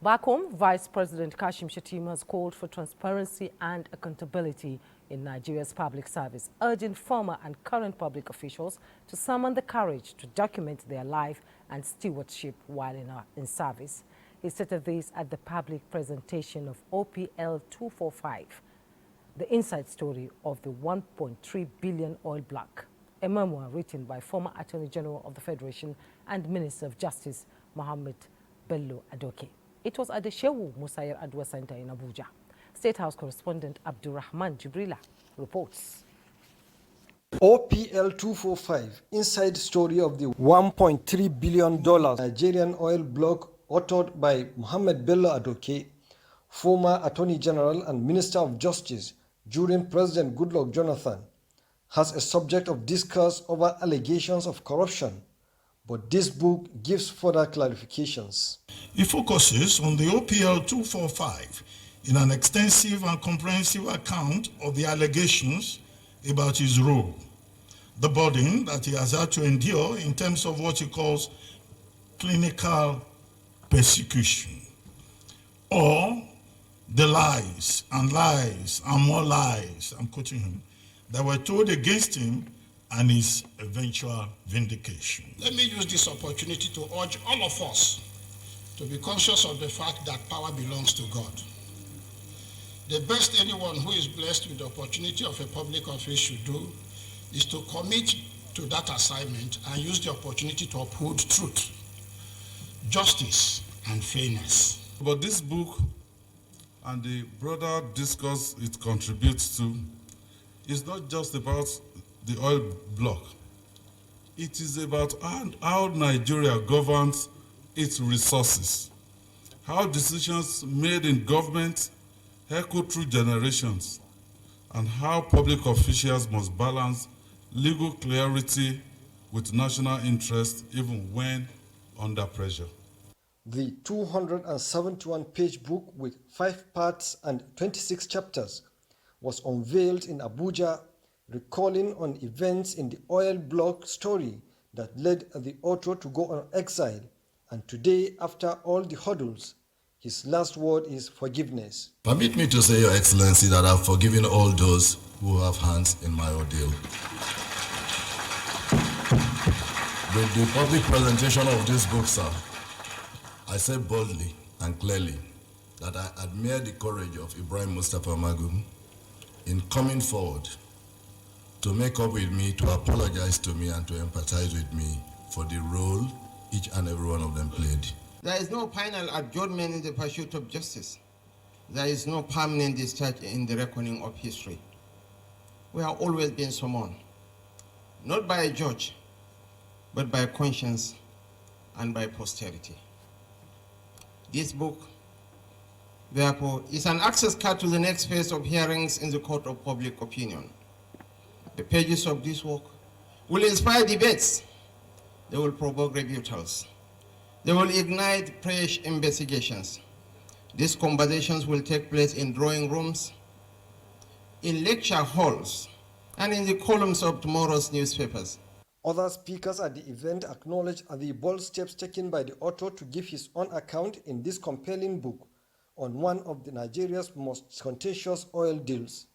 Back home, Vice President Kashim Shettima has called for transparency and accountability in Nigeria's public service, urging former and current public officials to summon the courage to document their life and stewardship while in service. He stated this at the public presentation of OPL 245, the inside story of the 1.3 billion oil block, a memoir written by former Attorney General of the Federation and Minister of Justice, Mohammed Bello Adoke. It was at the Shehu Musa Yar'Adua Centre in Abuja. State House correspondent Abdurrahman Jibrila reports. OPL 245, inside story of the $1.3 billion Nigerian oil block, authored by Mohammed Bello Adoke, former Attorney General and Minister of Justice during President Goodluck Jonathan, has a subject of discourse over allegations of corruption, but this book gives further clarifications. It focuses on the OPL 245 in an extensive and comprehensive account of the allegations about his role, the burden that he has had to endure in terms of what he calls clinical persecution, or the lies and more lies, I'm quoting him, that were told against him and his eventual vindication. Let me use this opportunity to urge all of us to be conscious of the fact that power belongs to God. The best anyone who is blessed with the opportunity of a public office should do is to commit to that assignment and use the opportunity to uphold truth, justice, and fairness. But this book and the broader discourse it contributes to is not just about the oil block. It is about how Nigeria governs its resources, how decisions made in government echo through generations, and how public officials must balance legal clarity with national interest even when under pressure. The 271-page book with 5 parts and 26 chapters was unveiled in Abuja, recalling on events in the oil block story that led the author to go on exile. And today, after all the hurdles, his last word is forgiveness. Permit me to say, Your Excellency, that I've forgiven all those who have hands in my ordeal. With the public presentation of this book, sir, I say boldly and clearly that I admire the courage of Ibrahim Mustapha Magum in coming forward to make up with me, to apologize to me, and to empathize with me for the role each and every one of them played. There is no final adjournment in the pursuit of justice. There is no permanent discharge in the reckoning of history. We have always been summoned, not by a judge, but by conscience and by posterity. This book, therefore, is an access card to the next phase of hearings in the court of public opinion. The pages of this work will inspire debates. They will provoke rebuttals. They will ignite fresh investigations. These conversations will take place in drawing rooms, in lecture halls, and in the columns of tomorrow's newspapers. Other speakers at the event acknowledged the bold steps taken by the author to give his own account in this compelling book on one of Nigeria's most contentious oil deals.